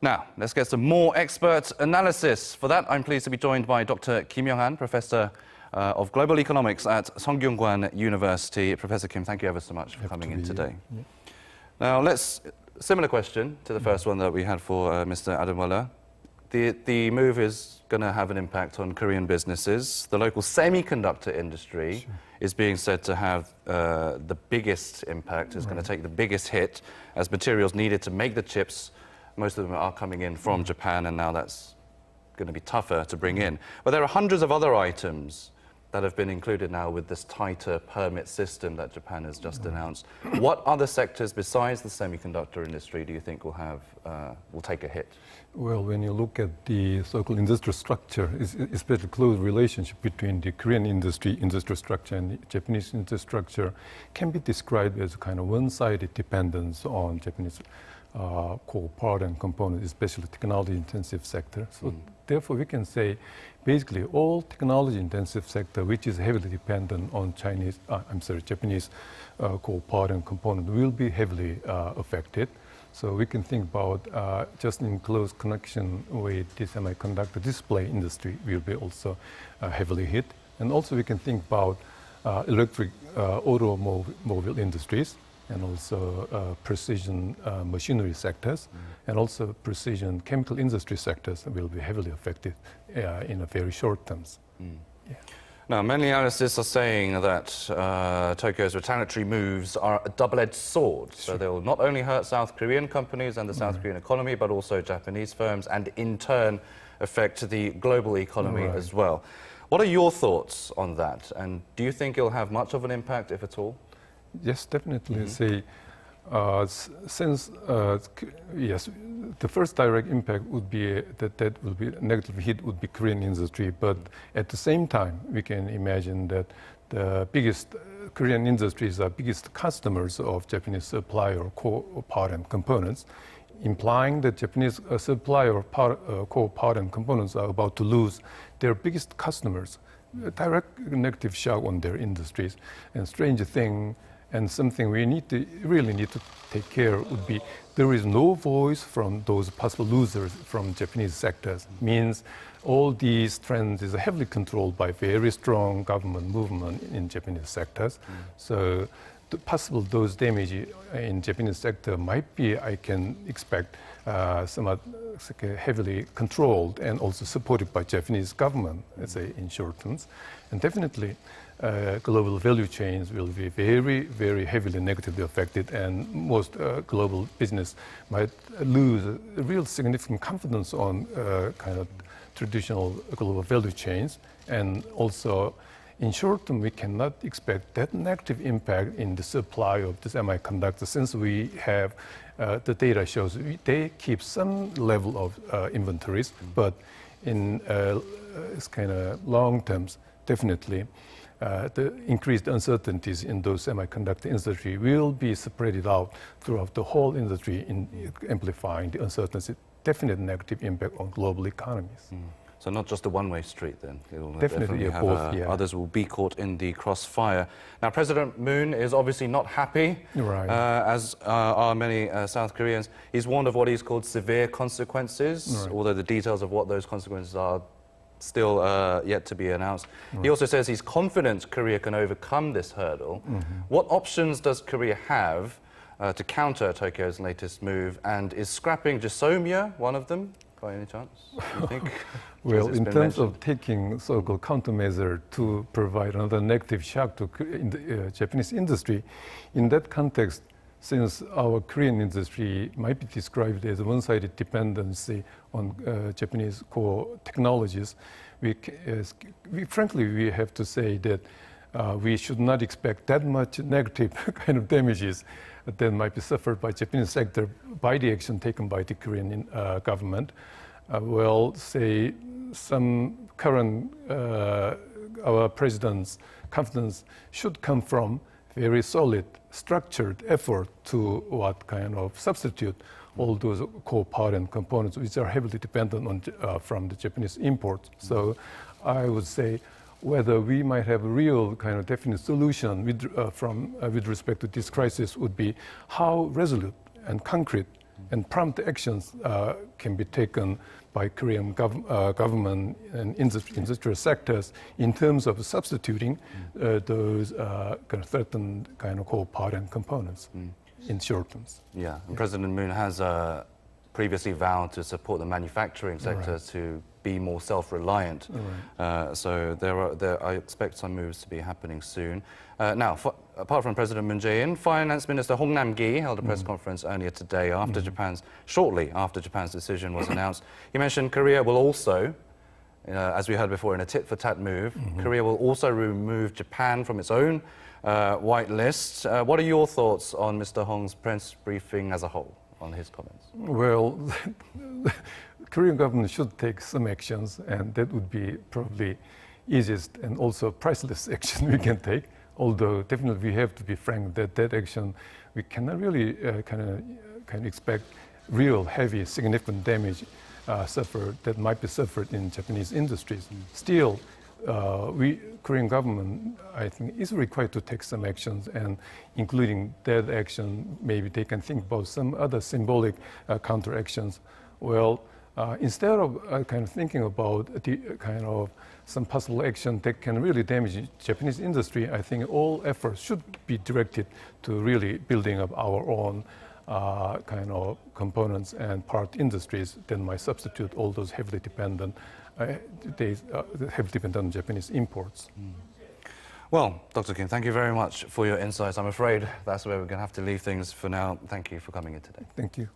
Now, let's get some more expert analysis. For that, I'm pleased to be joined by Dr. Kim Young-han, Professor of Global Economics at Sungkyungkwan University. Professor Kim, thank you ever so much for coming in today. Yeah. Now, similar question to the first one that we had for Mr. Adamwala. The move is going to have an impact on Korean businesses. The local semiconductor industry is being said to have the biggest impact, is going to take the biggest hit, as materials needed to make the chips, most of them are coming in from Japan, and now that's going to be tougher to bring in. But there are hundreds of other items that have been included now with this tighter permit system that Japan has just announced. What other sectors besides the semiconductor industry do you think will take a hit? Well, when you look at the so-called industrial structure, especially close relationship between the Korean industrial structure and the Japanese industrial structure can be described as a kind of one-sided dependence on Japanese core part and components, especially technology-intensive sector. So therefore, we can say basically all technology-intensive sector which is heavily dependent on Japanese core part and component will be heavily affected. So we can think about just in close connection with the semiconductor display industry will be also heavily hit. And also we can think about electric automobile industries, and also precision machinery sectors, and also precision chemical industry sectors will be heavily affected in a very short terms. Yeah. Now, many analysts are saying that Tokyo's retaliatory moves are a double-edged sword. So they will not only hurt South Korean companies and the South Korean economy, but also Japanese firms, and in turn affect the global economy as well. What are your thoughts on that? And do you think it'll have much of an impact, if at all? Yes, definitely. Say, since yes, the first direct impact would be that will be negative hit would be Korean industry. But at the same time, we can imagine that the biggest Korean industries are biggest customers of Japanese supplier of core part and components, implying that Japanese supplier of core part and components are about to lose their biggest customers. A direct negative shock on their industries. And strange thing, and something we really need to take care would be there is no voice from those possible losers from Japanese sectors. Means all these trends is heavily controlled by very strong government movement in Japanese sectors. So the possible those damage in Japanese sector might be, I can expect, somewhat heavily controlled and also supported by Japanese government, let's say in short terms. And definitely global value chains will be very, very heavily negatively affected, and most global business might lose a real significant confidence on kind of traditional global value chains. And also, in short term, we cannot expect that negative impact in the supply of the semiconductors, since we have the data shows they keep some level of inventories, but in it's kind of long terms, definitely the increased uncertainties in those semiconductor industry will be spread out throughout the whole industry, in amplifying the uncertainty, definite negative impact on global economies. So not just a one-way street then. It'll definitely have both, others will be caught in the crossfire. Now, President Moon is obviously not happy, as are many South Koreans. He's warned of what he's called severe consequences, although the details of what those consequences are still yet to be announced. He also says he's confident Korea can overcome this hurdle. What options does Korea have to counter Tokyo's latest move, and is scrapping GSOMIA one of them, by any chance, you think? Well, in terms of taking so-called countermeasure to provide another negative shock to the Japanese industry, in that context, since our Korean industry might be described as a one-sided dependency on Japanese core technologies, frankly, we have to say that we should not expect that much negative kind of damages that might be suffered by Japanese sector by the action taken by the Korean government. Well, say some current, our president's confidence should come from very solid, structured effort to what kind of substitute all those core part and components which are heavily dependent on from the Japanese imports. So I would say whether we might have a real kind of definite solution with respect to this crisis would be how resolute and concrete And prompt actions can be taken by Korean government and industrial sectors in terms of substituting those kind of threatened kind of core part and components in short terms. Yeah, and President Moon has previously vowed to support the manufacturing sector to be more self-reliant. So I expect some moves to be happening soon. Now, apart from President Moon Jae-in, Finance Minister Hong Nam-gi held a press conference earlier today after shortly after Japan's decision was announced. He mentioned Korea will also, as we heard before, in a tit-for-tat move, Korea will also remove Japan from its own whitelist. What are your thoughts on Mr. Hong's press briefing as a whole, on his comments? Well, Korean government should take some actions, and that would be probably easiest and also priceless action we can take. Although definitely we have to be frank that that action we cannot really can expect real heavy significant damage that might be suffered in Japanese industries. Still, Korean government, I think, is required to take some actions, and including that action, maybe they can think about some other symbolic counter actions. Well, instead of kind of thinking about the kind of some possible action that can really damage Japanese industry, I think all efforts should be directed to really building up our own kind of components and part industries that might substitute all those heavily dependent on Japanese imports. Well, Dr. Kim, thank you very much for your insights. I'm afraid that's where we're going to have to leave things for now. Thank you for coming in today. Thank you.